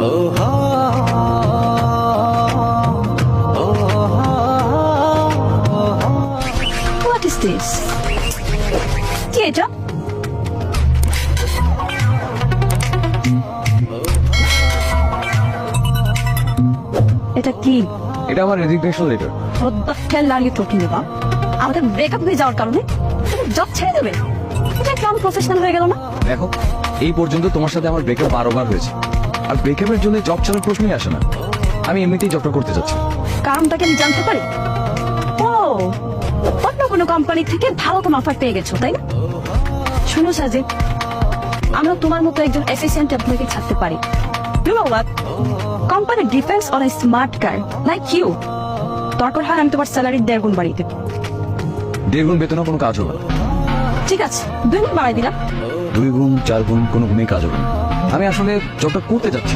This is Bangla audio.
What is this? কি এটা? এটা কি? এটা আমার resignation letter. What the hell are you talking about? আমাদের ব্রেকআপ হয়ে যাওয়ার কারণে জব ছেড়ে দেবে? এটা কেমন প্রফেশনাল হয়ে গেল না? দেখো, এই পর্যন্ত তোমার সাথে আমার ব্রেকআপ 12 বার হয়েছে, আর ব্রেকআপের জন্য জব ছাড়ার প্রশ্নই আসে না। আমি এমনিতেই জবটা করতে চাচ্ছি। কারণটা কি আমি জানতে পারি? ও, অন্য কোনো কোম্পানি থেকে ভালো কোনো অফার পেয়ে গেছো, তাই না? শোনো সাজিদ, আমরা তোমার মতো একজন এফিসিয়েন্ট এমপ্লয়িকে ছাড়তে পারি। You know what? Company depends on a smart guy like you. দরকার হয় আমি তোমার স্যালারি 1.5 গুণ বাড়িয়ে দেব। 1.5 গুণ বেতনও কোনো কাজ হবে না। ঠিক আছে, 2 গুণ বাড়াই দিলাম। 2 গুণ 4 গুণ কোনো গুণেই কাজ হবে না। আমি আসলে জবটা করতে চাচ্ছি।